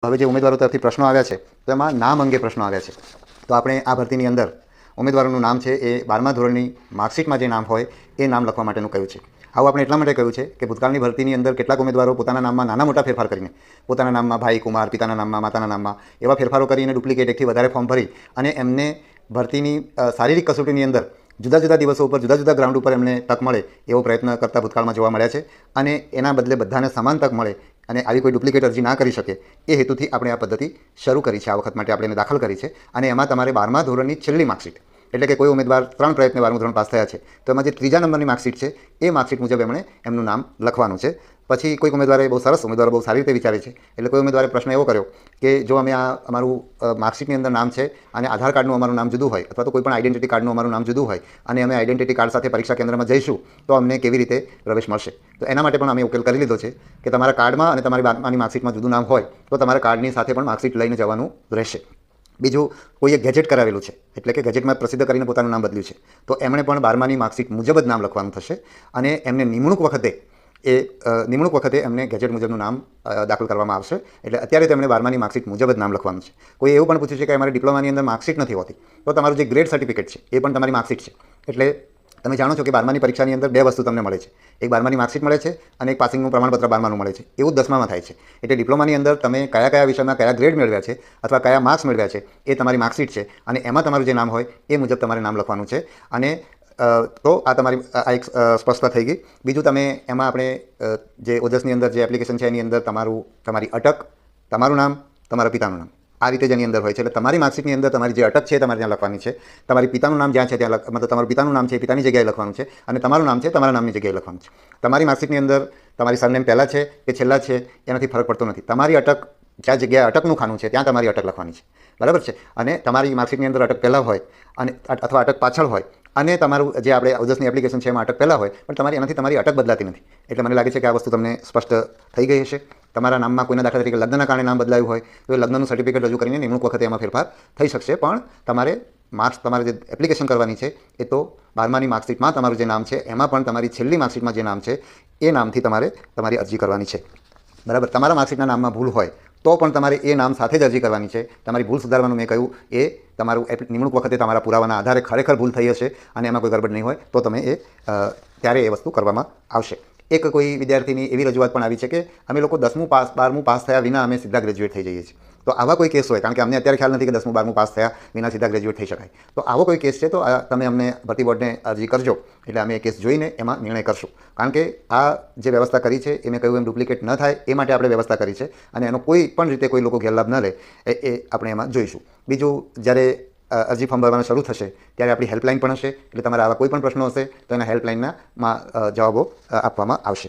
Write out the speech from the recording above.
હવે જે ઉમેદવારો તરફથી પ્રશ્નો આવ્યા છે તો એમાં નામ અંગે પ્રશ્નો આવ્યા છે. તો આપણે આ ભરતીની અંદર ઉમેદવારોનું નામ છે એ 12મા ધોરણની માર્કશીટમાં જે નામ હોય એ નામ લખવા માટેનું કહ્યું છે. આવું આપણે એટલા માટે કહ્યું છે કે ભૂતકાળની ભરતીની અંદર કેટલાક ઉમેદવારો પોતાના નામમાં નાના મોટા ફેરફાર કરીને પોતાના નામમાં ભાઈ કુમાર, પિતાના નામમાં, માતાના નામમાં એવા ફેરફારો કરીને ડુપ્લિકેટ એકથી વધારે ફોર્મ ભરી અને એમને ભરતીની શારીરિક કસોટીની અંદર જુદા જુદા દિવસો ઉપર જુદા જુદા ગ્રાઉન્ડ ઉપર એમને તક મળે એવો પ્રયત્ન કરતા ભૂતકાળમાં જોવા મળ્યા છે. અને એના બદલે બધાને સમાન તક મળે અને આવી કોઈ ડુપ્લિકેટ અરજી ના કરી શકે એ હેતુથી આપણે આ પદ્ધતિ શરૂ કરી છે. આ વખત માટે આપણે એને દાખલ કરી છે. અને એમાં તમારે 12મા ધોરણની છેલ્લી માર્કશીટ, એટલે કે કોઈ ઉમેદવાર 3 પ્રયત્ને 12મું ધોરણ પાસ થયા છે તો એમાં જે 3જા નંબરની માર્કશીટ છે એ માર્કશીટ મુજબ એમણે એમનું નામ લખવાનું છે. પછી કોઈક ઉમેદવારે બહુ સરસ, ઉમેદવારો બહુ સારી રીતે વિચારે છે, એટલે કોઈ ઉમેદવારે પ્રશ્ન એવો કર્યો કે જો અમે આ અમારું માર્કશીટની અંદર નામ છે અને આધાર કાર્ડનું અમારું નામ જુદું હોય અથવા તો કોઈ પણ આઈડેન્ટિટી કાર્ડનું અમારું નામ જુદું હોય અને અમે આઈડેન્ટિટી કાર્ડ સાથે પરીક્ષા કેન્દ્રમાં જઈશું તો અમને કેવી રીતે પ્રવેશ મળશે. તો એના માટે પણ અમે ઉકેલ કરી લીધો છે કે તમારા કાર્ડમાં અને તમારી 12માની માર્કશીટમાં જુદું નામ હોય તો તમારા કાર્ડની સાથે પણ માર્કશીટ લઈને જવાનું રહેશે. બીજું, કોઈએ ગેજેટ કરાવેલું છે, એટલે કે ગેજેટમાં પ્રસિદ્ધ કરીને પોતાનું નામ બદલ્યું છે, તો એમણે પણ 12માની માર્કશીટ મુજબ જ નામ લખવાનું થશે. અને એમને નિમણૂક વખતે એમને ગેજેટ મુજબનું નામ દાખલ કરવામાં આવશે. એટલે અત્યારે તેમણે 12માની માર્કશીટ મુજબ જ નામ લખવાનું છે. કોઈ એવું પણ પૂછ્યું છે કે અમારી ડિપ્લોમાની અંદર માર્કશીટ નથી હોતી, તો તમારું જે ગ્રેડ સર્ટિફિકેટ છે એ પણ તમારી માર્કશીટ છે. એટલે તમે જાણો છો કે 12માની પરીક્ષાની અંદર 2 વસ્તુ તમને મળે છે, એક 12માની માર્કશીટ મળે છે અને એક પાસિંગનું પ્રમાણપત્ર 12માનું મળે છે. એવું જ 10મામાં થાય છે. એટલે ડિપ્લોમાની અંદર તમે કયા વિષયમાં કયા ગ્રેડ મેળવ્યા છે અથવા કયા માર્ક્સ મેળવ્યા છે એ તમારી માર્કશીટ છે અને એમાં તમારું જે નામ હોય એ મુજબ તમારે નામ લખવાનું છે. અને તો આ એક સ્પષ્ટતા થઈ ગઈ. બીજું, તમે એમાં આપણે જે ઓજસની અંદર જે એપ્લિકેશન છે એની અંદર તમારી અટક, તમારું નામ, તમારા પિતાનું નામ આ રીતે જેની અંદર હોય છે. એટલે તમારી માર્કશીટની અંદર તમારી જે અટક છે તમારે ત્યાં લખવાની છે, તમારી પિતાનું નામ જ્યાં છે ત્યાં મતલબ તમારું પિતાનું નામ છે એ પિતાની જગ્યાએ લખવાનું છે અને તમારું નામ છે તમારા નામની જગ્યાએ લખવાનું છે. તમારી માર્કશીટની અંદર તમારી સરનેમ પહેલાં છે કે છેલ્લા છે એનાથી ફરક પડતો નથી. તમારી અટક જ્યાં જગ્યાએ અટકનું ખાનું છે ત્યાં તમારી અટક લખવાની છે, બરાબર છે. અને તમારી માર્કશીટની અંદર અટક પહેલાં હોય અને અથવા અટક પાછળ હોય અને તમારું જે આપણે ઓજસની એપ્લિકેશન છે એમાં અટક પહેલાં હોય પણ એનાથી તમારી અટક બદલાતી નથી. એટલે મને લાગે છે કે આ વસ્તુ તમને સ્પષ્ટ થઈ ગઈ હશે. તમારા નામમાં કોઈના દાખલા તરીકે લગ્નના કારણે નામ બદલાયું હોય તો એ લગ્નનું સર્ટિફિકેટ રજૂ કરીને નિમણૂક વખતે એમાં ફેરફાર થઈ શકશે. પણ તમારે જે એપ્લિકેશન કરવાની છે એ તો 12માની માર્કશીટમાં તમારું જે નામ છે એમાં પણ તમારી છેલ્લી માર્કશીટમાં જે નામ છે એ નામથી તમારે તમારી અરજી કરવાની છે, બરાબર. તમારા માર્કશીટના નામમાં ભૂલ હોય તો પણ તમારે એ નામ સાથે જ અરજી કરવાની છે. તમારી ભૂલ સુધારવાનું મેં કહ્યું એ તમારું નિમણૂક વખતે તમારા પુરાવાના આધારે ખરેખર ભૂલ થઈ હશે અને એમાં કોઈ ગડબડ નહીં હોય તો ત્યારે એ વસ્તુ કરવામાં આવશે. એક કોઈ વિદ્યાર્થીની એવી રજૂઆત પણ આવી છે કે અમે લોકો 10મું પાસ 12મું પાસ થયા વિના અમે સીધા ગ્રેજ્યુએટ થઈ જઈએ છીએ. તો આવા કોઈ કેસ હોય, કારણ કે અમને અત્યારે ખ્યાલ નથી કે 10મું 12મું પાસ થયા વિના સીધા ગ્રેજ્યુએટ થઈ શકાય, તો આવો કોઈ કેસ છે તો તમે અમને ભરતી બોર્ડને અરજી કરજો, એટલે અમે એ કેસ જોઈને એમાં નિર્ણય કરશું. કારણ કે આ જે વ્યવસ્થા કરી છે એ મેં કહ્યું એમ ડુપ્લિકેટ ન થાય એ માટે આપણે વ્યવસ્થા કરી છે અને એનો કોઈ પણ રીતે કોઈ લોકો ગેરલાભ ન લે એ આપણે એમાં જોઈશું. બીજું, જ્યારે અરજી ફોર્મ ભરવાનું શરૂ થશે ત્યારે આપણી હેલ્પલાઇન પણ હશે, એટલે તમારા આવા કોઈ પણ પ્રશ્નો હશે તો એના હેલ્પલાઇનના જવાબો આપવામાં આવશે.